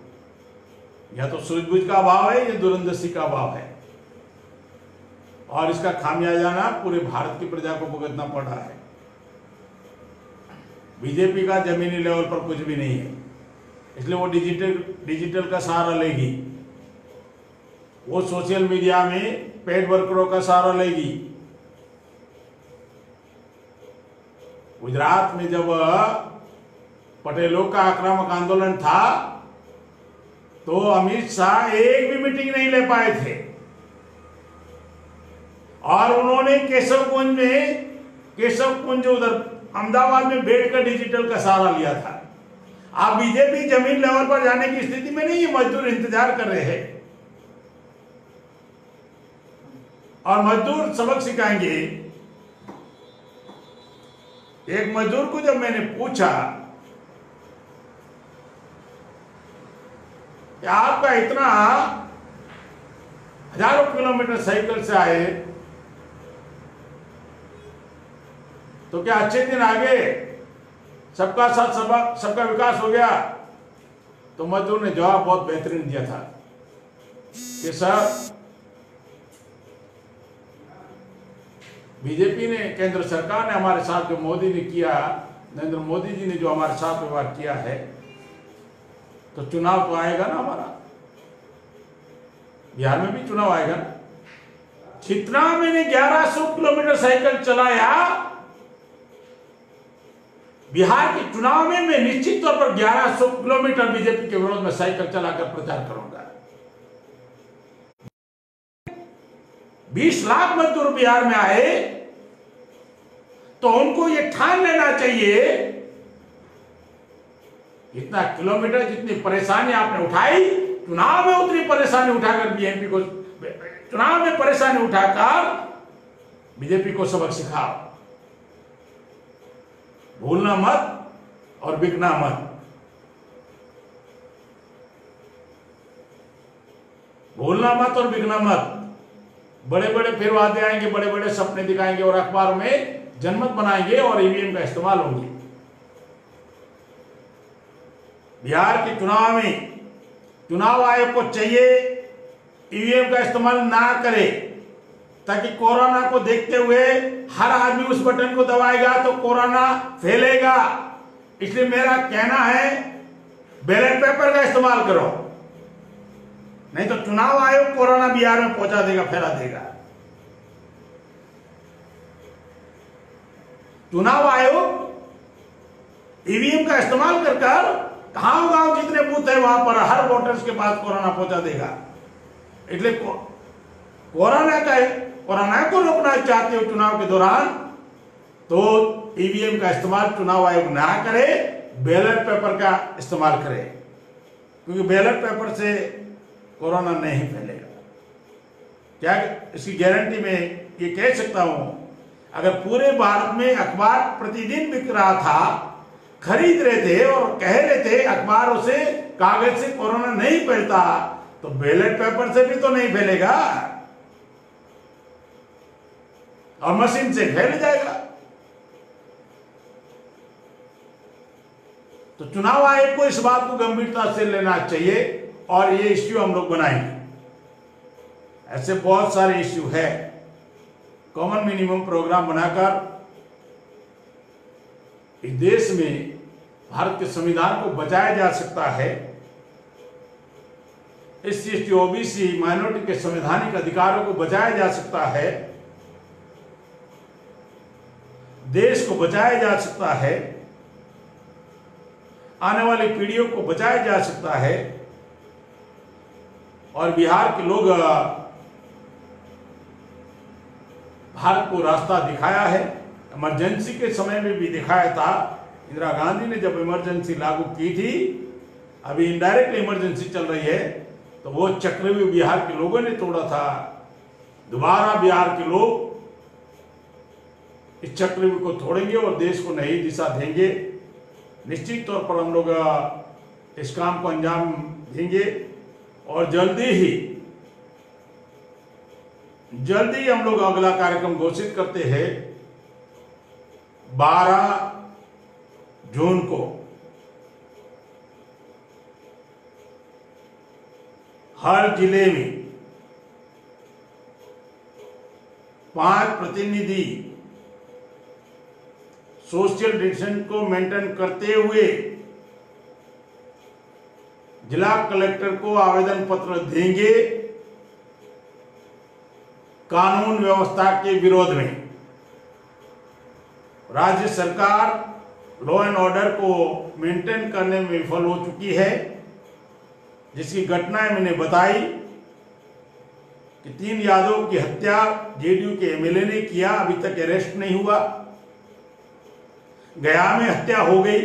Speaker 1: या तो सूझबूझ का अभाव है या दूरंदेशी का अभाव है। और इसका खामियाजा पूरे भारत की प्रजा को भुगतना पड़ रहा है। बीजेपी का जमीनी लेवल पर कुछ भी नहीं है, इसलिए वो डिजिटल का सहारा लेगी। वो सोशल मीडिया में पेड वर्करों का सहारा लेगी। गुजरात में जब पटेलों का आक्रामक आंदोलन था तो अमित शाह एक भी मीटिंग नहीं ले पाए थे। और उन्होंने केशवकुंज उधर अहमदाबाद में बैठकर डिजिटल का सहारा लिया था। आप बीजेपी जमीन लेवल पर जाने की स्थिति में नहीं है। मजदूर इंतजार कर रहे हैं और मजदूर सबक सिखाएंगे। एक मजदूर को जब मैंने पूछा कि आपका इतना हजारों किलोमीटर साइकिल से आए तो क्या अच्छे दिन आ गए, सबका साथ सबका विकास हो गया? तो मजदूर ने जवाब बहुत बेहतरीन दिया था कि सर, बीजेपी ने, केंद्र सरकार ने हमारे साथ जो मोदी ने किया, नरेंद्र मोदी जी ने जो हमारे साथ व्यवहार किया है, तो चुनाव तो आएगा ना हमारा, बिहार में भी चुनाव आएगा ना। जितना मैंने 1100 किलोमीटर साइकिल चलाया बिहार के चुनाव में, मैं निश्चित तौर पर 1100 किलोमीटर बीजेपी के विरोध में साइकिल चलाकर प्रचार करूंगा। 20 लाख मजदूर बिहार में आए तो उनको यह ठान लेना चाहिए, इतना किलोमीटर जितनी परेशानी आपने उठाई, चुनाव में उतनी परेशानी उठाकर बीएमपी को चुनाव में परेशानी उठाकर बीजेपी को सबक सिखाओ, भूलना मत और बिकना मत। भूलना मत और बिकना मत। बड़े बड़े फिर वादे आएंगे, बड़े बड़े सपने दिखाएंगे और अखबार में जनमत बनाएंगे और ईवीएम का इस्तेमाल होंगे। बिहार के चुनाव में चुनाव आयोग को चाहिए ईवीएम का इस्तेमाल ना करे, ताकि कोरोना को देखते हुए हर आदमी उस बटन को दबाएगा तो कोरोना फैलेगा। इसलिए मेरा कहना है बैलेट पेपर का इस्तेमाल करो, नहीं तो चुनाव आयोग कोरोना बिहार में पहुंचा देगा, फैला देगा। चुनाव आयोग ईवीएम का इस्तेमाल कर गांव जितने बूथ है वहां पर हर वोटर्स के पास कोरोना पहुंचा देगा। इसलिए कोरोना को रोकना चाहते हो चुनाव के दौरान, तो ईवीएम का इस्तेमाल चुनाव आयोग ना करे, बैलेट पेपर का इस्तेमाल करे, क्योंकि बैलेट पेपर से कोरोना नहीं फैलेगा। क्या इसकी गारंटी में ये कह सकता हूं, अगर पूरे भारत में अखबार प्रतिदिन बिक रहा था, खरीद रहे थे और कह रहे थे अखबारों से कागज से कोरोना नहीं फैलता, तो बैलेट पेपर से भी तो नहीं फैलेगा और मशीन से फैल जाएगा। तो चुनाव आयोग को इस बात को गंभीरता से लेना चाहिए और ये इश्यू हम लोग बनाएंगे। ऐसे बहुत सारे इश्यू है, कॉमन मिनिमम प्रोग्राम बनाकर इस देश में भारत के संविधान को बचाया जा सकता है। SC ST OBC माइनॉरिटी के संवैधानिक अधिकारों को बचाया जा सकता है, देश को बचाया जा सकता है, आने वाली पीढ़ियों को बचाया जा सकता है। और बिहार के लोग भारत को रास्ता दिखाया है, इमरजेंसी के समय में भी दिखाया था। इंदिरा गांधी ने जब इमरजेंसी लागू की थी, अभी इनडायरेक्ट इमरजेंसी चल रही है, तो वो चक्रव्यूह बिहार के लोगों ने तोड़ा था। दोबारा बिहार के लोग इस चक्रव्यूह को तोड़ेंगे और देश को नई दिशा देंगे। निश्चित तौर पर हम लोग इस काम को अंजाम देंगे और जल्दी ही हम लोग अगला कार्यक्रम घोषित करते हैं। 12 जून को हर जिले में 5 प्रतिनिधि सोशल डिस्टेंस को मेंटेन करते हुए जिला कलेक्टर को आवेदन पत्र देंगे कानून व्यवस्था के विरोध में। राज्य सरकार लॉ एंड ऑर्डर को मेंटेन करने में विफल हो चुकी है, जिसकी घटनाएं मैंने बताई कि 3 यादव की हत्या जेडीयू के एमएलए ने किया, अभी तक अरेस्ट नहीं हुआ। गया में हत्या हो गई,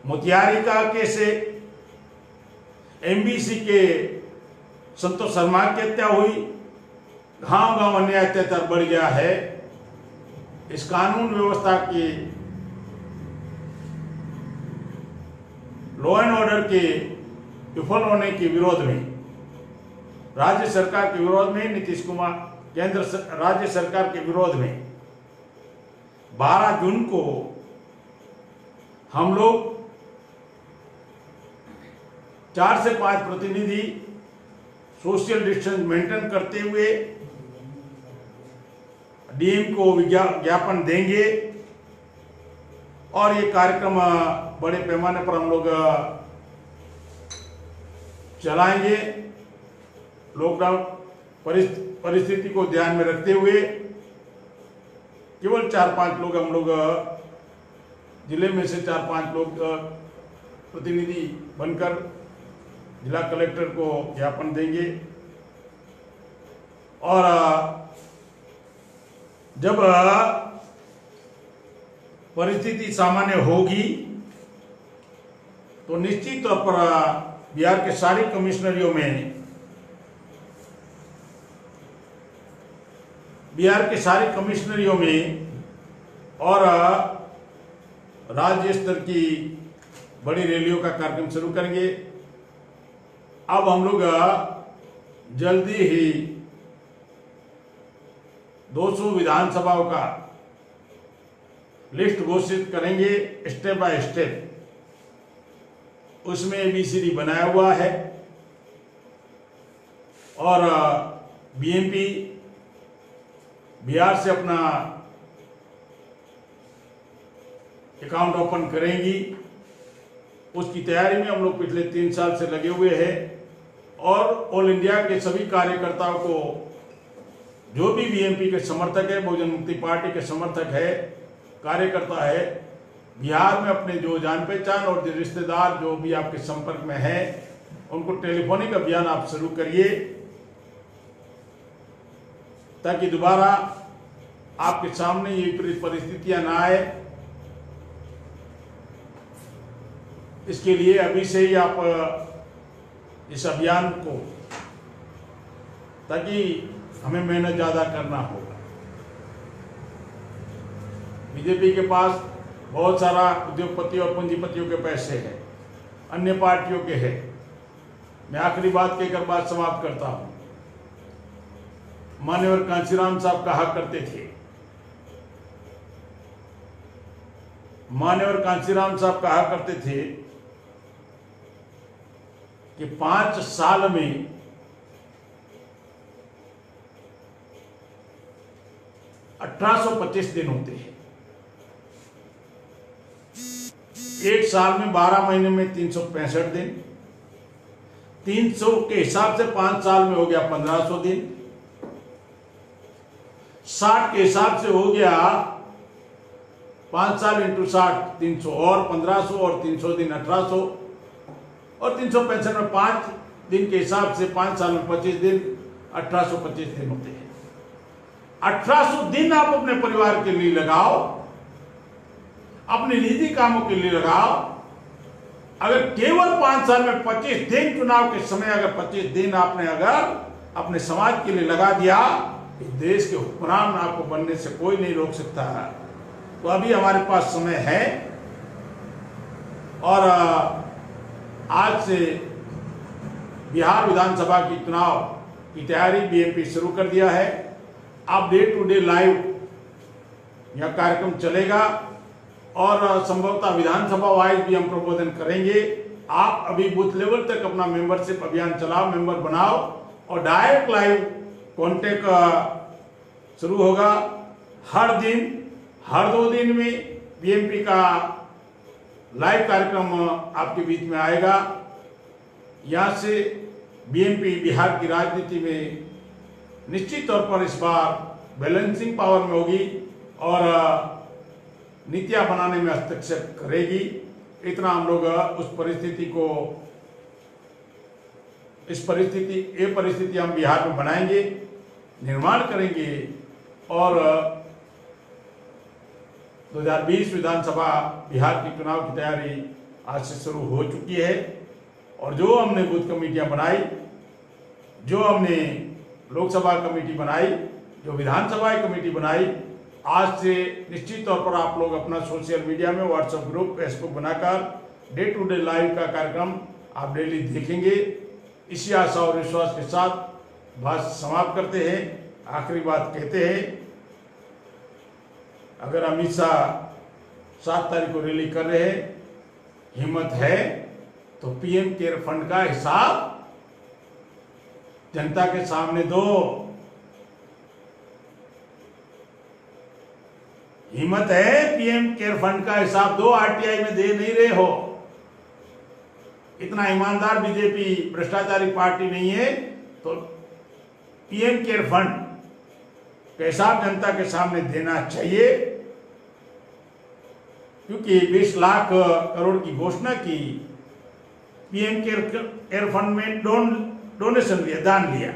Speaker 1: मोतिहारी का केस एमबीसी के संतोष शर्मा की हत्या हुई। गांव गांव अन्याय अत्याचार बढ़ गया है। इस कानून व्यवस्था की लॉ एंड ऑर्डर के विफल होने के विरोध में, राज्य सरकार के विरोध में, नीतीश कुमार राज्य सरकार के विरोध में 12 जून को हम लोग 4 से 5 प्रतिनिधि सोशल डिस्टेंस मेंटेन करते हुए डीएम को ज्ञापन देंगे और ये कार्यक्रम बड़े पैमाने पर हम लोग चलाएंगे। लॉकडाउन परिस्थिति को ध्यान में रखते हुए केवल 4-5 लोग हम लोग जिले में से 4-5 लोग प्रतिनिधि बनकर जिला कलेक्टर को ज्ञापन देंगे और जब परिस्थिति सामान्य होगी तो निश्चित तौर पर बिहार के सारी कमिश्नरियों में बिहार के सारे कमिश्नरियों में और राज्य स्तर की बड़ी रैलियों का कार्यक्रम शुरू करेंगे। अब हम लोग जल्दी ही 200 विधानसभाओं का लिस्ट घोषित करेंगे स्टेप बाय स्टेप। उसमें ABCD बनाया हुआ है और BMP बिहार से अपना अकाउंट ओपन करेंगी। उसकी तैयारी में हम लोग पिछले 3 साल से लगे हुए हैं और ऑल इंडिया के सभी कार्यकर्ताओं को, जो भी BMP के समर्थक है, बहुजन मुक्ति पार्टी के समर्थक है, कार्यकर्ता है, बिहार में अपने जो जान पहचान और जो रिश्तेदार जो भी आपके संपर्क में है, उनको टेलीफोनिक अभियान आप शुरू करिए ताकि दोबारा आपके सामने ये विपरीत परिस्थितियां ना आए। इसके लिए अभी से ही आप इस अभियान को, ताकि हमें मेहनत ज्यादा करना होगा। बीजेपी के पास बहुत सारा उद्योगपतियों और पूंजीपतियों के पैसे हैं, अन्य पार्टियों के हैं। मैं आखिरी बात कहकर बात समाप्त करता हूं। मान्यवर कांशीराम साहब कहा करते थे, मान्यवर कांशीराम साहब कहा करते थे कि 5 साल में 1825 दिन होते हैं। 1 साल में 12 महीने में 365 दिन, 300 के हिसाब से 5 साल में हो गया 1500 दिन, 60 के हिसाब से हो गया 5 साल इंटू 60 300 और 1500 और 300 दिन 1800 और 365 में 5 दिन के हिसाब से 5 साल में 25 दिन 1825 दिन होते हैं। 1800 दिन आप अपने परिवार के लिए लगाओ, अपने निजी कामों के लिए लगाओ। अगर केवल 5 साल में 25 दिन चुनाव के समय अगर 25 दिन आपने अगर अपने समाज के लिए लगा दिया, इस देश के हुक्मरान आपको बनने से कोई नहीं रोक सकता है। तो अभी हमारे पास समय है और आज से बिहार विधानसभा की चुनाव की तैयारी BMP शुरू कर दिया है। अब डे टू डे लाइव यह कार्यक्रम चलेगा और संभवतः विधानसभा वाइज भी हम प्रबोधन करेंगे। आप अभी बूथ लेवल तक अपना मेंबरशिप अभियान चलाओ, मेंबर बनाओ और डायरेक्ट लाइव कांटेक्ट शुरू होगा। हर दिन, हर 2 दिन में BMP का लाइव कार्यक्रम आपके बीच में आएगा। यहाँ से BMP बिहार की राजनीति में निश्चित तौर पर इस बार बैलेंसिंग पावर में होगी और नीतियां बनाने में हस्तक्षेप करेगी। इतना हम लोग उस परिस्थिति को, ये परिस्थिति हम बिहार में बनाएंगे, निर्माण करेंगे और 2020 विधानसभा बिहार की चुनाव की तैयारी आज से शुरू हो चुकी है। और जो हमने बूथ कमेटियां बनाई, जो हमने लोकसभा कमेटी बनाई, जो विधानसभा कमेटी बनाई, आज से निश्चित तौर पर आप लोग अपना सोशल मीडिया में व्हाट्सएप ग्रुप, फेसबुक बनाकर डे टू डे लाइव का कार्यक्रम आप डेली देखेंगे। इसी आशा और विश्वास के साथ बात समाप्त करते हैं। आखिरी बात कहते हैं, अगर अमित शाह 7 तारीख को रैली कर रहे हैं, हिम्मत है तो PM केयर फंड का हिसाब जनता के सामने दो। हिम्मत है PM केयर फंड का हिसाब दो, RTI में दे नहीं रहे हो। इतना ईमानदार बीजेपी भ्रष्टाचारी पार्टी नहीं है तो PM केयर फंड का हिसाब जनता के सामने देना चाहिए, क्योंकि 20 लाख करोड़ की घोषणा की, PM केयर फंड में डोनेशन लिया, दान लिया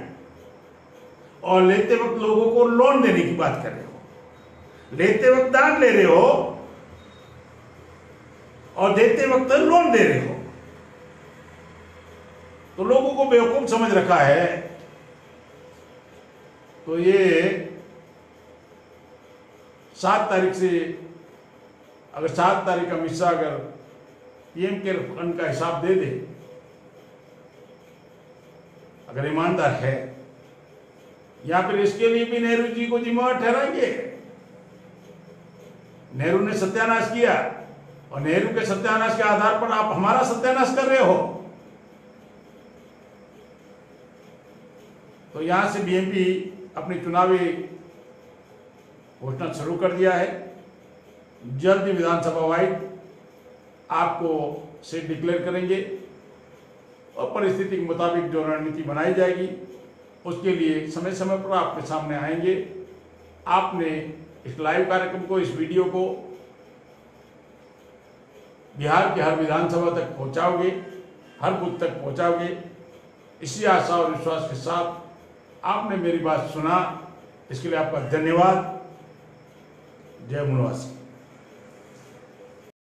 Speaker 1: और लेते वक्त लोगों को लोन देने की बात कर रहे हो। लेते वक्त दान ले रहे हो और देते वक्त लोन दे रहे हो, तो लोगों को बेवकूफ समझ रखा है। तो ये 7 तारीख से, अगर 7 तारीख अमित शाह अगर पीएम के फंड का हिसाब दे दे, अगर ईमानदार है, या फिर इसके लिए भी नेहरू जी को जिम्मेवार ठहराएंगे। नेहरू ने सत्यानाश किया और नेहरू के सत्यानाश के आधार पर आप हमारा सत्यानाश कर रहे हो। तो यहां से बीएमपी अपनी चुनावी घोषणा शुरू कर दिया है। जल्द ही विधानसभा वाइड आपको सीट डिक्लेयर करेंगे और परिस्थिति के मुताबिक जो रणनीति बनाई जाएगी उसके लिए समय समय पर आपके सामने आएंगे। आपने इस लाइव कार्यक्रम को, इस वीडियो को बिहार के हर विधानसभा तक पहुंचाओगे, हर बूथ तक पहुंचाओगे। इसी आशा और विश्वास के साथ आपने मेरी बात सुना, इसके लिए आपका धन्यवाद। जय मुनवासी।